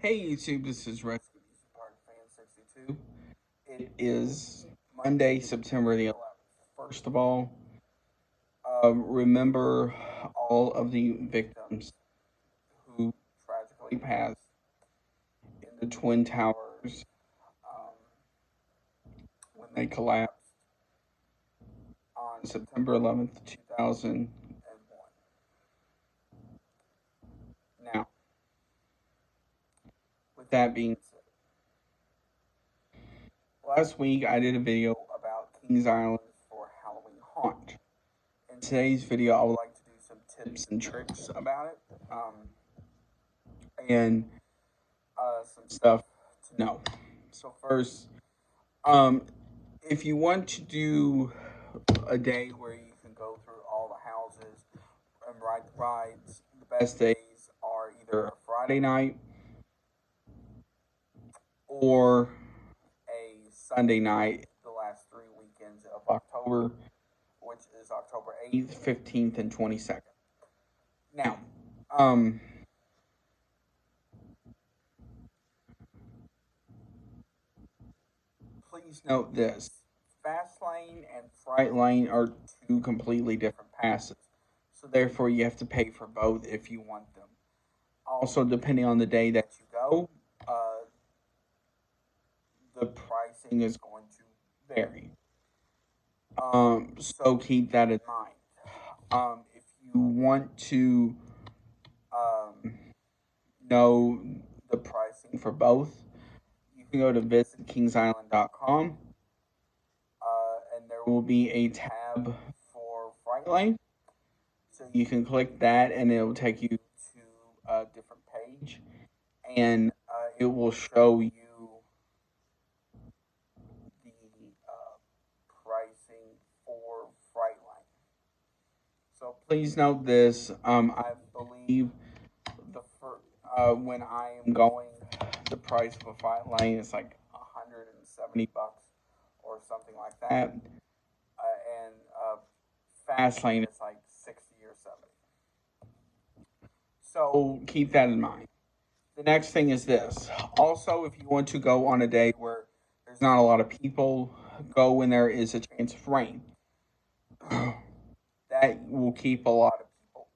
Hey YouTube, this is Rescue Park Fan 62. It is Monday, September the 11th. First of all, remember all of the victims who tragically passed in the Twin Towers um, when they collapsed on September 11th, 2001. Now, with that being said, last week I did a video about Kings Island for Halloween Haunt. In today's video, I would like to do some tips and tricks about it, and some stuff to know. So first, um, if you want to do a day where you can go through all the houses and ride the rides, the best days are either a Friday night or a Sunday night, the last 3 weekends of October, which is October 8th, 15th, and 22nd. Now, um, please note this. Fast lane and fright lane are two completely different passes. So therefore you have to pay for both if you want them. Also, depending on the day that you go, the pricing is going to vary. So keep that in mind. If you want to um, know the pricing for both, you can go to visitkingsisland.com, and there will be a tab for Fright Lane. So you can click that, and it will take you to a different page, and it will show you the pricing for Fright Lane. So please note this. I believe when I am going, the price for Fright Lane is like $170 or something like that, and Fast Lane is like 60 or 70. So keep that in mind. The next thing is this. Also, if you want to go on a day where there's not a lot of people, go when there is a chance of rain. That will keep a lot of people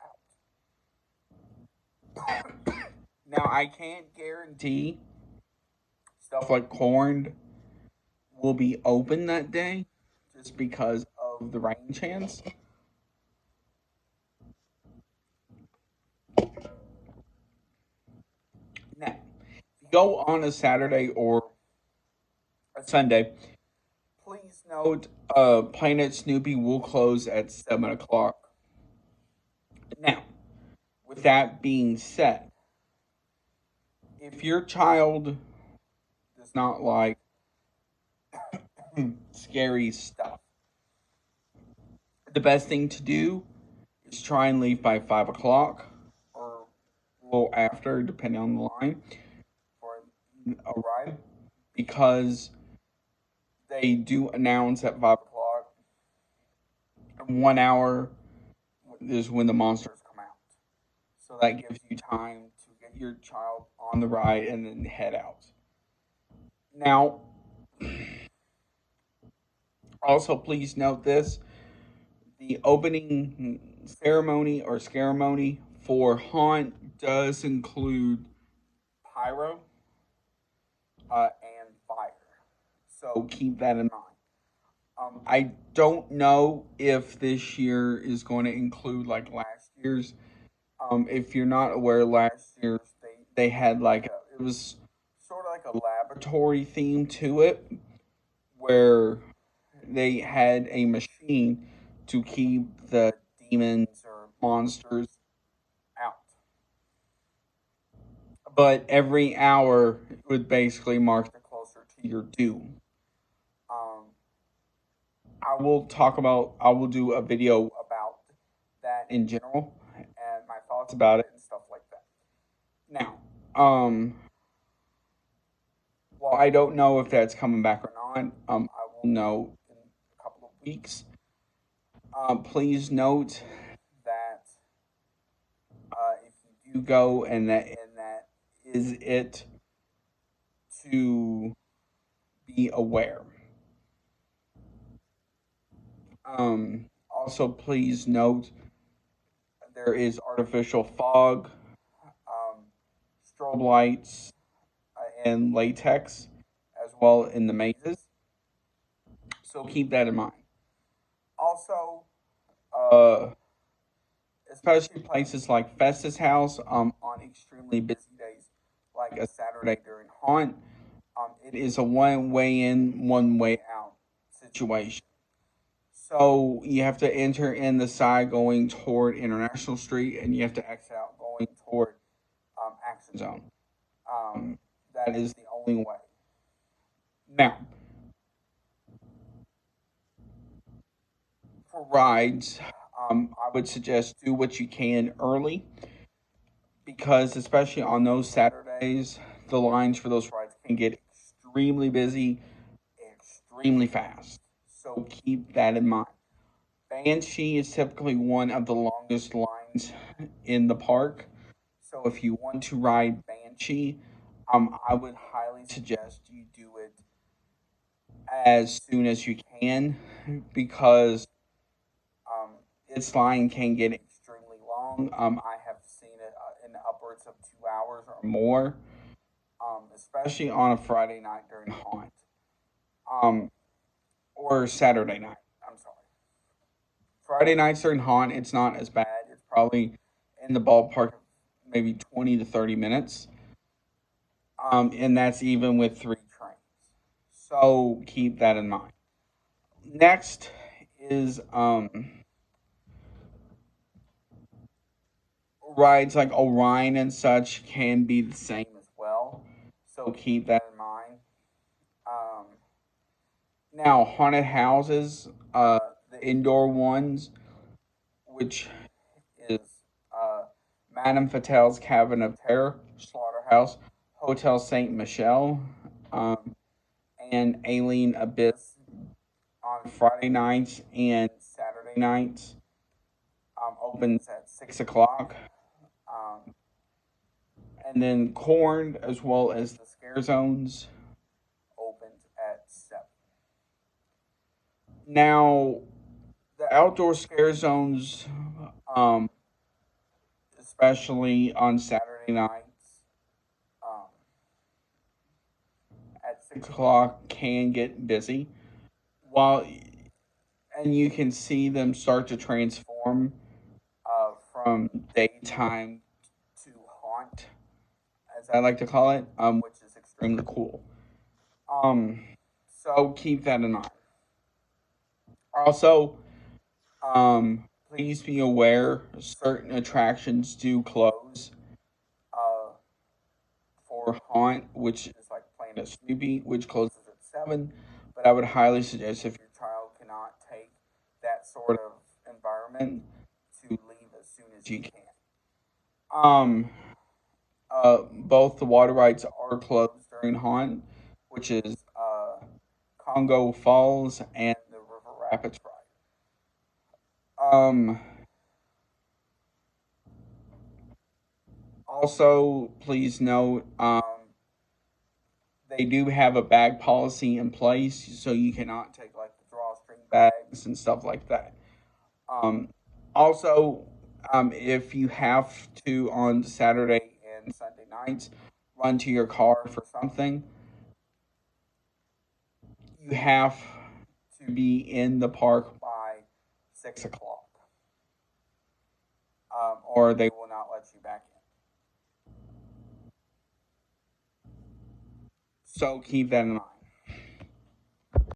out. Now, I can't guarantee stuff like corn will be open that day just because of the rain chance. Now, if you go on a Saturday or a Sunday, please note Planet Snoopy will close at 7 o'clock. Now, with that being said, if your child does not like scary stuff, the best thing to do is try and leave by 5 o'clock or a little after, depending on the line, for a ride, because they do announce at 5 o'clock, 1 hour is when the monsters come out. So that gives you time to get your child on the ride and then head out. Now, also please note this. The opening ceremony or scaremony for Haunt does include pyro and fire. So keep that in mind. I don't know if this year is going to include like last year's. If you're not aware, last year they had like it was sort of like a laboratory theme to it, where they had a machine to keep the demons or monsters out. But every hour would basically mark the closer to your doom. Um, I will do a video about that in general and my thoughts about it and stuff like that. Now, well, I don't know if that's coming back or not. I will know in a couple of weeks. Please note that if you do go and that is it, to be aware. Also, please note there is artificial fog, um, strobe lights, and latex as well in the mazes. So keep that in mind. Also, uh, especially places like Festus House, on extremely busy days, like a Saturday during Haunt, it is a one way in, one way out situation. So you have to enter in the side going toward International Street, and you have to exit out going toward Action Zone. That is the only way. Now, for rides, I would suggest do what you can early because, especially on those Saturdays, the lines for those rides can get extremely busy, extremely fast. So keep that in mind. Banshee is typically one of the longest lines in the park. So if you want to ride Banshee, I would highly suggest you do it as soon as you can because um, its line can get extremely long. I have seen it in upwards of 2 hours or more, especially on a Friday night during Haunt um, or Saturday night. I'm sorry. Friday nights during Haunt, it's not as bad. It's probably in the ballpark of maybe 20 to 30 minutes. And that's even with three trains. So keep that in mind. Next is rides like Orion and such can be the same as well. So keep that in mind. Um, Now, haunted houses, the indoor ones, which is uh, Madame Fatale's Cabin of Terror, Slaughterhouse, Hotel Saint Michelle, um, and Alien Abyss on Friday nights and Saturday nights. Opens at 6 o'clock. Um, and then Corn, as well as the Scare Zones, opens at 7. Now, the outdoor Scare Zones, um, especially on Saturday nights, um, at 6 o'clock, can get busy. While and you can see them start to transform from daytime to haunt, as I like to call it, which is extremely cool. Um, so keep that in mind. Also, please be aware certain attractions do close uh, for haunt, which is like Planet Snoopy, which closes at 7. But I would highly suggest if your child cannot take that sort of environment to leave as soon as you can. Um, Both the water rides are closed during haunt, which is Congo Falls and the River Rapids ride. Also, please note they do have a bag policy in place, so you cannot take like the drawstring bags and stuff like that. Um, Also, if you have to on Saturday and Sunday nights run to your car for something, you have to be in the park by 6 o'clock, or they will not let you back in. So keep that in mind.